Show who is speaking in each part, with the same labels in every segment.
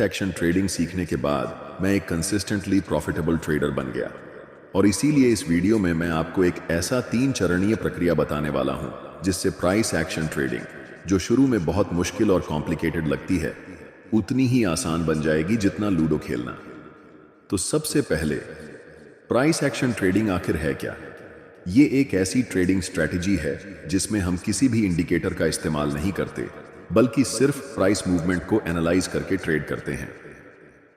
Speaker 1: Action trading सीखने के बाद मैं एक कंसिस्टेंटली प्रॉफिटेबल ट्रेडर बन गया। और इसीलिए इस वीडियो में मैं आपको एक ऐसा 3 चरणीय प्रक्रिया बताने वाला हूं जिससे प्राइस एक्शन ट्रेडिंग, जो शुरू में बहुत मुश्किल और कॉम्प्लिकेटेड लगती है, उतनी ही आसान बन जाएगी जितना लूडो खेलना। तो सबसे पहले, प्राइस एक्शन ट्रेडिंग आखिर है क्या? ये एक ऐसी ट्रेडिंग स्ट्रेटजी है जिसमें हम किसी भी इंडिकेटर का इस्तेमाल नहीं करते, बल्कि सिर्फ प्राइस मूवमेंट को एनालाइज करके ट्रेड करते हैं।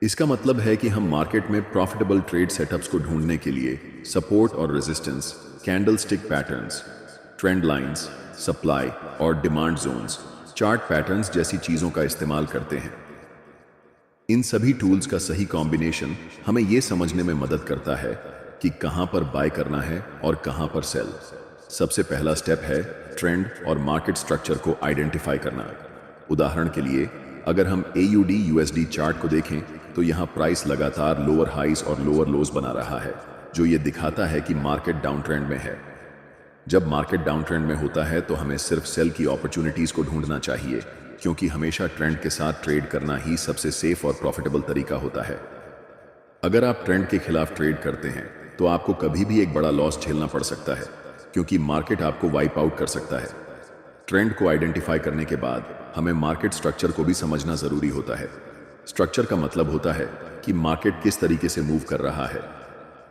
Speaker 1: इसका मतलब है कि हम मार्केट में प्रॉफिटेबल ट्रेड सेटअप्स को ढूंढने के लिए सपोर्ट और resistance, candlestick patterns, trend lines, supply और डिमांड जोन्स, चार्ट पैटर्न्स जैसी चीजों का इस्तेमाल करते हैं। इन सभी टूल्स का सही कॉम्बिनेशन हमें यह समझने में मदद करता है कि कहां पर बाय करना है और कहां पर सेल। सबसे पहला स्टेप है ट्रेंड और मार्केट स्ट्रक्चर को आइडेंटिफाई करना। उदाहरण के लिए, अगर हम AUD USD चार्ट को देखें तो यहां प्राइस लगातार लोअर हाइज और लोअर लोज बना रहा है, जो ये दिखाता है कि मार्केट डाउन ट्रेंड में है। जब मार्केट डाउन ट्रेंड में होता है तो हमें सिर्फ सेल की अपॉर्चुनिटीज को ढूंढना चाहिए, क्योंकि हमेशा ट्रेंड के साथ ट्रेड करना ही सबसे सेफ और प्रॉफिटेबल तरीका होता है। अगर आप ट्रेंड के खिलाफ ट्रेड करते हैं तो आपको कभी भी एक बड़ा लॉस झेलना पड़ सकता है, क्योंकि मार्केट आपको वाइप आउट कर सकता है। ट्रेंड को आइडेंटिफाई करने के बाद हमें मार्केट स्ट्रक्चर को भी समझना जरूरी होता है। स्ट्रक्चर का मतलब होता है कि मार्केट किस तरीके से मूव कर रहा है,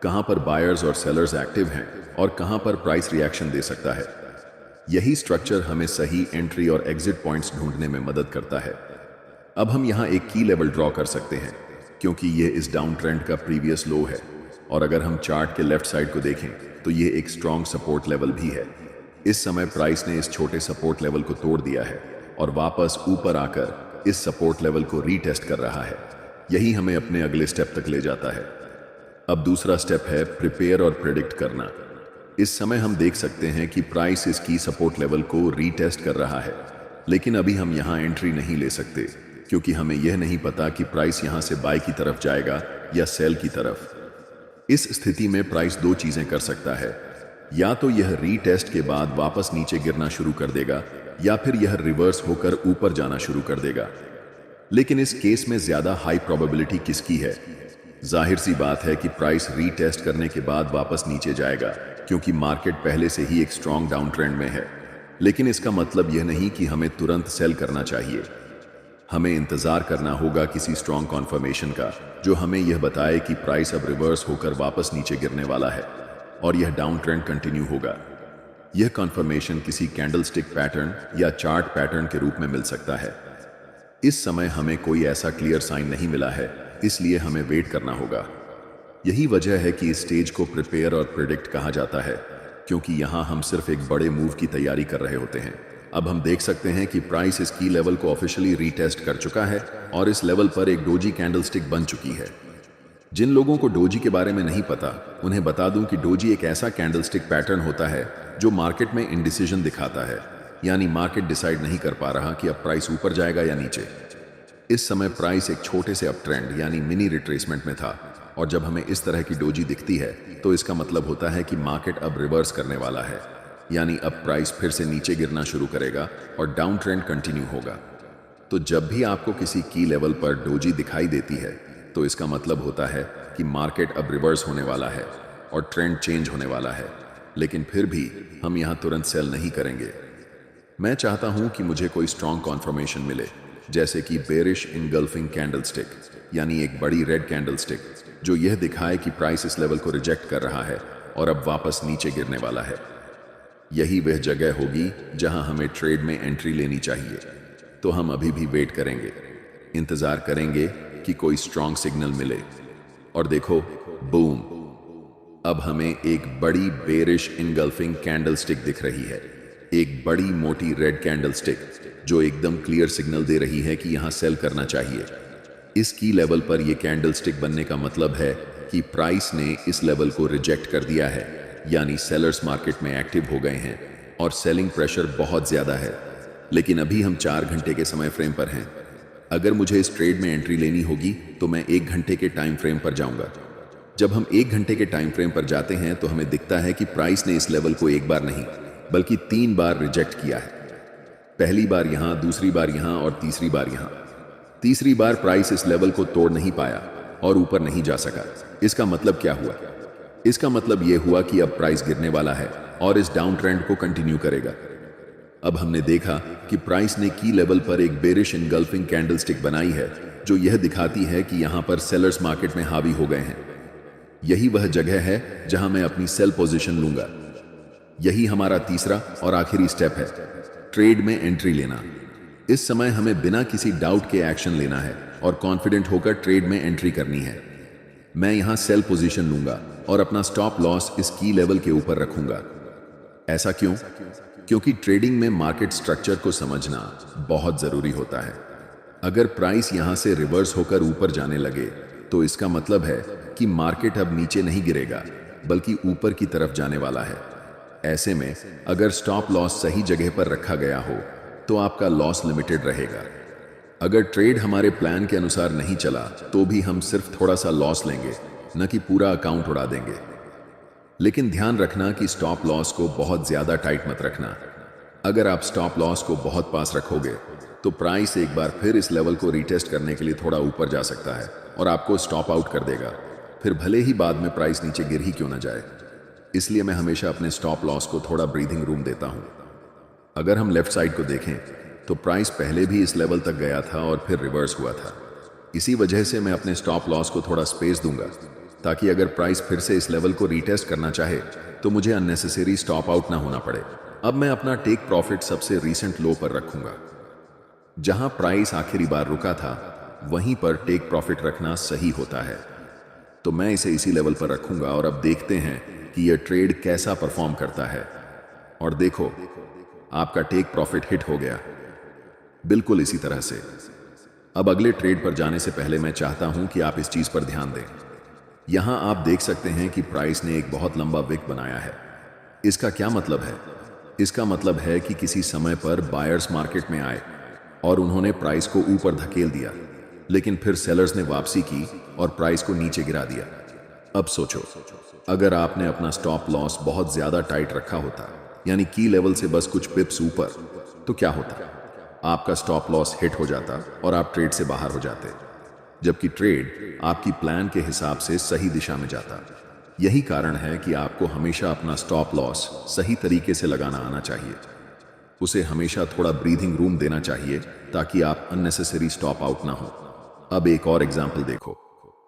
Speaker 1: कहां पर बायर्स और सेलर्स एक्टिव हैं और कहां पर प्राइस रिएक्शन दे सकता है। यही स्ट्रक्चर हमें सही एंट्री और एग्जिट पॉइंट्स ढूंढने में मदद करता है। अब हम यहां एक की लेवल ड्रॉ कर सकते हैं, क्योंकि यह इस डाउन ट्रेंड का प्रीवियस लो है। और अगर हम चार्ट के लेफ्ट साइड को देखें तो यह एक स्ट्रॉन्ग सपोर्ट लेवल भी है। इस समय प्राइस ने इस छोटे सपोर्ट लेवल को तोड़ दिया है और वापस ऊपर आकर इस सपोर्ट लेवल को रीटेस्ट कर रहा है। यही हमें अपने अगले स्टेप तक ले जाता है। अब दूसरा स्टेप है प्रिपेयर और प्रेडिक्ट करना। इस समय हम देख सकते हैं कि प्राइस इस की सपोर्ट लेवल को रीटेस्ट कर रहा है, लेकिन अभी हम यहां एंट्री नहीं ले सकते, क्योंकि हमें यह नहीं पता कि प्राइस यहां से बाय की तरफ जाएगा या सेल की तरफ। इस स्थिति में प्राइस दो चीजें कर सकता है, या तो यह रीटेस्ट के बाद वापस नीचे गिरना शुरू कर देगा, या फिर यह रिवर्स होकर ऊपर जाना शुरू कर देगा। लेकिन इस केस में ज्यादा हाई प्रोबेबिलिटी किसकी है? जाहिर सी बात है कि प्राइस रीटेस्ट करने के बाद वापस नीचे जाएगा, क्योंकि मार्केट पहले से ही एक स्ट्रॉन्ग डाउन ट्रेंड में है। लेकिन इसका मतलब यह नहीं कि हमें तुरंत सेल करना चाहिए। हमें इंतजार करना होगा किसी स्ट्रॉन्ग कॉन्फर्मेशन का, जो हमें यह बताए कि प्राइस अब रिवर्स होकर वापस नीचे गिरने वाला है और यह डाउन ट्रेंड कंटिन्यू होगा। यह कॉन्फर्मेशन किसी कैंडलस्टिक पैटर्न या चार्ट पैटर्न के रूप में मिल सकता है। इस समय हमें कोई ऐसा क्लियर साइन नहीं मिला है, इसलिए हमें वेट करना होगा। यही वजह है कि इस स्टेज को प्रिपेयर और प्रिडिक्ट कहा जाता है, क्योंकि यहां हम सिर्फ एक बड़े मूव की तैयारी कर रहे होते हैं। अब हम देख सकते हैं कि प्राइस इस की लेवल को ऑफिशियली रीटेस्ट कर चुका है और इस लेवल पर एक डोजी कैंडलस्टिक बन चुकी है। जिन लोगों को डोजी के बारे में नहीं पता, उन्हें बता दूं कि डोजी एक ऐसा कैंडलस्टिक पैटर्न होता है जो मार्केट में इंडिसीजन दिखाता है, यानी मार्केट डिसाइड नहीं कर पा रहा कि अब प्राइस ऊपर जाएगा या नीचे। इस समय प्राइस एक छोटे से अप ट्रेंड यानी मिनी रिट्रेसमेंट में था, और जब हमें इस तरह की डोजी दिखती है तो इसका मतलब होता है कि मार्केट अब रिवर्स करने वाला है, यानी अब प्राइस फिर से नीचे गिरना शुरू करेगा और डाउन ट्रेंड कंटिन्यू होगा। तो जब भी आपको किसी की लेवल पर डोजी दिखाई देती है तो इसका मतलब होता है कि मार्केट अब रिवर्स होने वाला है और ट्रेंड चेंज होने वाला है। लेकिन फिर भी हम यहां तुरंत सेल नहीं करेंगे। मैं चाहता हूं कि मुझे कोई स्ट्रॉन्ग कॉन्फर्मेशन मिले, जैसे कि बेरिश इनगल्फिंग कैंडलस्टिक, यानी एक बड़ी रेड कैंडलस्टिक जो यह दिखाए कि प्राइस इस लेवल को रिजेक्ट कर रहा है और अब वापस नीचे गिरने वाला है। यही वह जगह होगी जहां हमें ट्रेड में एंट्री लेनी चाहिए। तो हम अभी भी वेट करेंगे, इंतजार करेंगे कि कोई स्ट्रॉन्ग सिग्नल मिले। और देखो, बूम, अब हमें एक बड़ी बेरिश इनगल्फिंग कैंडलस्टिक दिख रही है। एक बड़ी मोटी रेड कैंडलस्टिक जो एकदम क्लियर सिग्नल दे रही है कि यहां सेल करना चाहिए। इस की लेवल पर यह कैंडलस्टिक बनने का मतलब है कि प्राइस ने इस लेवल को रिजेक्ट कर दिया है, यानी सेलर्स मार्केट में एक्टिव हो गए हैं और सेलिंग प्रेशर बहुत ज्यादा है। लेकिन अभी हम 4 घंटे के समय फ्रेम पर हैं। अगर मुझे इस ट्रेड में एंट्री लेनी होगी तो मैं 1 घंटे के टाइम फ्रेम पर जाऊंगा। जब हम 1 घंटे के टाइम फ्रेम पर जाते हैं तो हमें दिखता है कि प्राइस ने इस लेवल को एक बार नहीं बल्कि 3 बार रिजेक्ट किया है। पहली बार यहां, दूसरी बार यहां और तीसरी बार यहां। तीसरी बार प्राइस इस लेवल को तोड़ नहीं पाया और ऊपर नहीं जा सका। इसका मतलब क्या हुआ? इसका मतलब यह हुआ कि अब प्राइस गिरने वाला है और इस डाउन ट्रेंड को कंटिन्यू करेगा। अब हमने देखा कि प्राइस ने की लेवल पर एक बेरिश इनगल्फिंग कैंडलस्टिक बनाई है, जो यह दिखाती है कि यहां पर सेलर्स मार्केट में हावी हो गए हैं। यही वह जगह है जहां मैं अपनी सेल पोजीशन लूंगा। यही हमारा तीसरा और आखिरी स्टेप है, ट्रेड में एंट्री लेना। इस समय हमें बिना किसी डाउट के एक्शन लेना है और कॉन्फिडेंट होकर ट्रेड में एंट्री करनी है। मैं यहां सेल पोजीशन लूंगा और अपना स्टॉप लॉस इस की लेवल के ऊपर रखूंगा। ऐसा क्यों? क्योंकि ट्रेडिंग में मार्केट स्ट्रक्चर को समझना बहुत जरूरी होता है। अगर प्राइस यहां से रिवर्स होकर ऊपर जाने लगे तो इसका मतलब है कि मार्केट अब नीचे नहीं गिरेगा बल्कि ऊपर की तरफ जाने वाला है। ऐसे में अगर स्टॉप लॉस सही जगह पर रखा गया हो तो आपका लॉस लिमिटेड रहेगा। अगर ट्रेड हमारे प्लान के अनुसार नहीं चला तो भी हम सिर्फ थोड़ा सा लॉस लेंगे, न कि पूरा अकाउंट उड़ा देंगे। लेकिन ध्यान रखना कि स्टॉप लॉस को बहुत ज्यादा टाइट मत रखना। अगर आप स्टॉप लॉस को बहुत पास रखोगे तो प्राइस एक बार फिर इस लेवल को रीटेस्ट करने के लिए थोड़ा ऊपर जा सकता है और आपको स्टॉप आउट कर देगा, फिर भले ही बाद में प्राइस नीचे गिर ही क्यों ना जाए। इसलिए मैं हमेशा अपने स्टॉप लॉस को थोड़ा ब्रीथिंग रूम देता हूं। अगर हम लेफ्ट साइड को देखें तो प्राइस पहले भी इस लेवल तक गया था और फिर रिवर्स हुआ था। इसी वजह से मैं अपने स्टॉप लॉस को थोड़ा स्पेस दूंगा, ताकि अगर प्राइस फिर से इस लेवल को रीटेस्ट करना चाहे तो मुझे अननेसेसरी स्टॉप आउट ना होना पड़े। अब मैं अपना टेक प्रॉफिट सबसे रीसेंट लो पर रखूंगा। जहां प्राइस आखिरी बार रुका था वहीं पर टेक प्रॉफिट रखना सही होता है, तो मैं इसे इसी लेवल पर रखूंगा और अब देखते हैं कि यह ट्रेड कैसा परफॉर्म करता है। और देखो, आपका टेक प्रॉफिट हिट हो गया, बिल्कुल इसी तरह से। अब अगले ट्रेड पर जाने से पहले मैं चाहता हूं कि आप इस चीज पर ध्यान दें। यहां आप देख सकते हैं कि प्राइस ने एक बहुत लंबा विक बनाया है। इसका क्या मतलब है? इसका मतलब है कि किसी समय पर बायर्स मार्केट में आए और उन्होंने प्राइस को ऊपर धकेल दिया, लेकिन फिर सेलर्स ने वापसी की और प्राइस को नीचे गिरा दिया। अब सोचो, अगर आपने अपना स्टॉप लॉस बहुत ज्यादा टाइट रखा होता, यानी की लेवल से बस कुछ पिप्स ऊपर, तो क्या होता? आपका स्टॉप लॉस हिट हो जाता और आप ट्रेड से बाहर हो जाते, जबकि ट्रेड आपकी प्लान के हिसाब से सही दिशा में जाता। यही कारण है कि आपको हमेशा अपना स्टॉप लॉस सही तरीके से लगाना आना चाहिए। उसे हमेशा थोड़ा ब्रीथिंग रूम देना चाहिए ताकि आप अननेसेसरी स्टॉप आउट ना हो। अब एक और एग्जाम्पल देखो।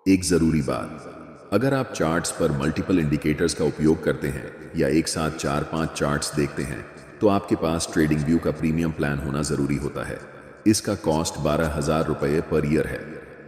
Speaker 1: एक जरूरी बात, अगर आप चार्ट्स पर मल्टीपल इंडिकेटर्स का उपयोग करते हैं या एक साथ 4-5 चार्ट्स देखते हैं तो आपके पास ट्रेडिंग व्यू का प्रीमियम प्लान होना जरूरी होता है। इसका कॉस्ट 12,000 रुपये पर ईयर है।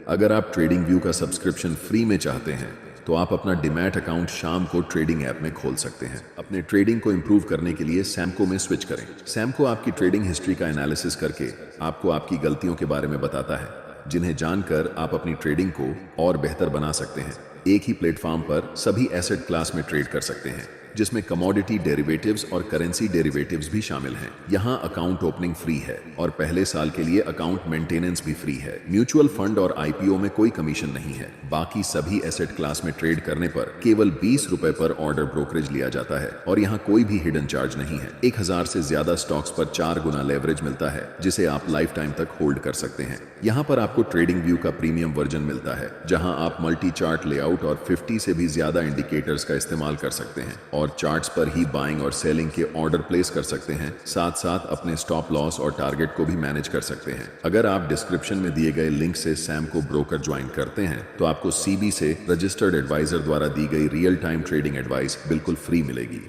Speaker 1: अगर आप ट्रेडिंग व्यू का सब्सक्रिप्शन फ्री में चाहते हैं तो आप अपना डीमैट अकाउंट शाम को ट्रेडिंग ऐप में खोल सकते हैं। अपने ट्रेडिंग को इंप्रूव करने के लिए सैमको में स्विच करें। सैमको आपकी ट्रेडिंग हिस्ट्री का एनालिसिस करके आपको आपकी गलतियों के बारे में बताता है, जिन्हें जानकर आप अपनी ट्रेडिंग को और बेहतर बना सकते हैं। एक ही प्लेटफॉर्म पर सभी एसेट क्लास में ट्रेड कर सकते हैं, जिसमें कमोडिटी डेरिवेटिव्स और करेंसी डेरिवेटिव्स भी शामिल हैं। यहाँ अकाउंट ओपनिंग फ्री है और पहले साल के लिए अकाउंट मेंटेनेंस भी फ्री है। म्यूचुअल फंड और आईपीओ में कोई कमीशन नहीं है। बाकी सभी एसेट क्लास में ट्रेड करने पर केवल 20 रुपए पर ऑर्डर ब्रोकरेज लिया जाता है और यहाँ कोई भी हिडन चार्ज नहीं है। 1000 से ज्यादा स्टॉक्स पर 4 गुना लेवरेज मिलता है, जिसे आप लाइफ टाइम तक होल्ड कर सकते हैं। यहाँ पर आपको ट्रेडिंग व्यू का प्रीमियम वर्जन मिलता है, जहाँ आप मल्टी चार्ट लेआउट और 50 से भी ज्यादा इंडिकेटर्स का इस्तेमाल कर सकते हैं और चार्ट्स पर ही बाइंग और सेलिंग के ऑर्डर प्लेस कर सकते हैं। साथ साथ अपने स्टॉप लॉस और टारगेट को भी मैनेज कर सकते हैं। अगर आप डिस्क्रिप्शन में दिए गए लिंक से सैमको ब्रोकर ज्वाइन करते हैं तो आपको सीबी से रजिस्टर्ड एडवाइजर द्वारा दी गई रियल टाइम ट्रेडिंग एडवाइस बिल्कुल फ्री मिलेगी।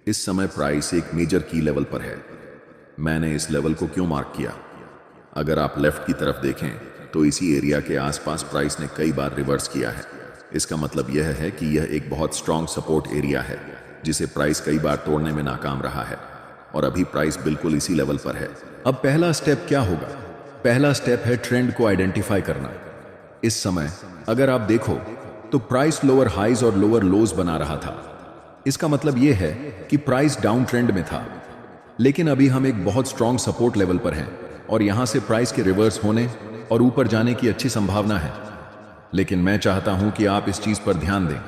Speaker 1: इस समय प्राइस एक मेजर की लेवल पर है। मैंने इस लेवल को क्यों मार्क किया? अगर आप लेफ्ट की तरफ देखें तो इसी एरिया के आसपास प्राइस ने कई बार रिवर्स किया है। इसका मतलब यह है कि यह एक बहुत स्ट्रॉन्ग सपोर्ट एरिया है, जिसे प्राइस कई बार तोड़ने में नाकाम रहा है और अभी प्राइस बिल्कुल इसी लेवल पर है। अब पहला स्टेप क्या होगा? पहला स्टेप है ट्रेंड को आइडेंटिफाई करना। इस समय अगर आप देखो तो प्राइस लोअर हाइज और लोअर लोज बना रहा था। इसका मतलब यह है कि प्राइस डाउन ट्रेंड में था, लेकिन अभी हम एक बहुत स्ट्रॉन्ग सपोर्ट लेवल पर हैं और यहां से प्राइस के रिवर्स होने और ऊपर जाने की अच्छी संभावना है। लेकिन मैं चाहता हूं कि आप इस चीज पर ध्यान दें।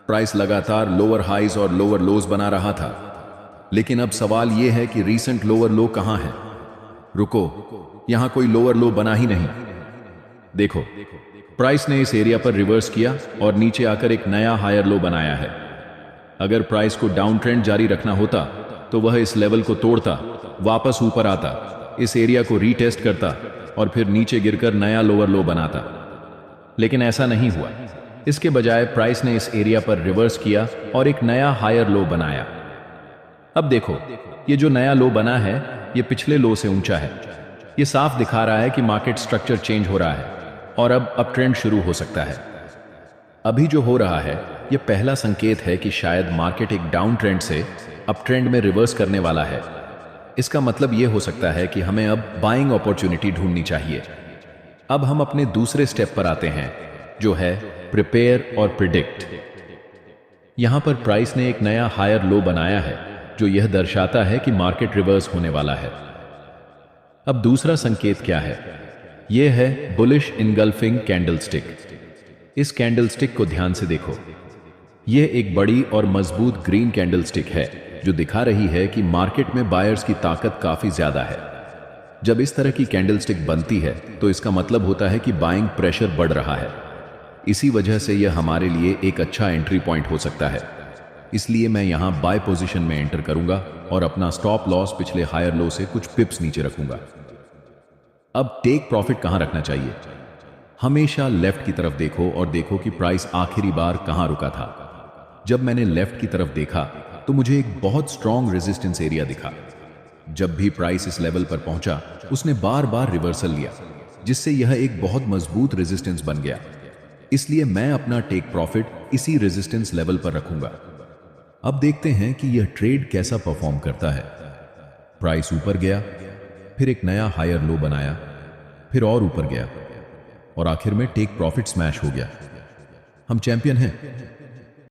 Speaker 1: प्राइस लगातार लोअर हाइज और लोअर लोज बना रहा था, लेकिन अब सवाल यह है कि रीसेंट लोअर लो कहां है? रुको, यहां कोई लोअर लो बना ही नहीं। देखो, प्राइस ने इस एरिया पर रिवर्स किया और नीचे आकर एक नया हायर लो बनाया है। अगर प्राइस को डाउन ट्रेंड जारी रखना होता तो वह इस लेवल को तोड़ता, वापस ऊपर आता, इस एरिया को रीटेस्ट करता और फिर नीचे गिरकर नया लोअर लो बनाता। लेकिन ऐसा नहीं हुआ। इसके बजाय प्राइस ने इस एरिया पर रिवर्स किया और एक नया हायर लो बनाया। अब देखो, ये जो नया लो बना है ये पिछले लो से ऊंचा है। ये साफ दिखा रहा है कि मार्केट स्ट्रक्चर चेंज हो रहा है और अब अप ट्रेंड शुरू हो सकता है। अभी जो हो रहा है ये पहला संकेत है कि शायद मार्केट एक डाउन ट्रेंड से अप ट्रेंड में रिवर्स करने वाला है। इसका मतलब यह हो सकता है कि हमें अब बाइंग अपॉर्चुनिटी ढूंढनी चाहिए। अब हम अपने दूसरे स्टेप पर आते हैं, जो है प्रिपेयर और प्रिडिक्ट। यहां पर प्राइस ने एक नया हायर लो बनाया है जो यह दर्शाता है कि मार्केट रिवर्स होने वाला है। अब दूसरा संकेत क्या है? यह है बुलिश इनगल्फिंग कैंडलस्टिक। इस कैंडलस्टिक को ध्यान से देखो। यह एक बड़ी और मजबूत ग्रीन कैंडलस्टिक है जो दिखा रही है कि मार्केट में बायर्स की ताकत काफी ज्यादा है। जब इस तरह की कैंडलस्टिक बनती है तो इसका मतलब होता है कि बाइंग प्रेशर बढ़ रहा है। इसी वजह से यह हमारे लिए एक अच्छा एंट्री पॉइंट हो सकता है। इसलिए मैं यहां बाय पोजीशन में एंटर करूंगा और अपना स्टॉप लॉस पिछले हायर लो से कुछ पिप्स नीचे रखूंगा। अब टेक प्रॉफिट कहां रखना चाहिए? हमेशा लेफ्ट की तरफ देखो और देखो कि प्राइस आखिरी बार कहां रुका था। जब मैंने लेफ्ट की तरफ देखा तो मुझे एक बहुत स्ट्रॉन्ग रेजिस्टेंस एरिया दिखा। जब भी प्राइस इस लेवल पर पहुंचा उसने बार बार रिवर्सल लिया, जिससे यह एक बहुत मजबूत रेजिस्टेंस बन गया। इसलिए मैं अपना टेक प्रॉफिट इसी रेजिस्टेंस लेवल पर रखूंगा। अब देखते हैं कि यह ट्रेड कैसा परफॉर्म करता है। प्राइस ऊपर गया, फिर एक नया हायर लो बनाया, फिर और ऊपर गया और आखिर में टेक प्रॉफिट स्मैश हो गया। हम चैंपियन हैं।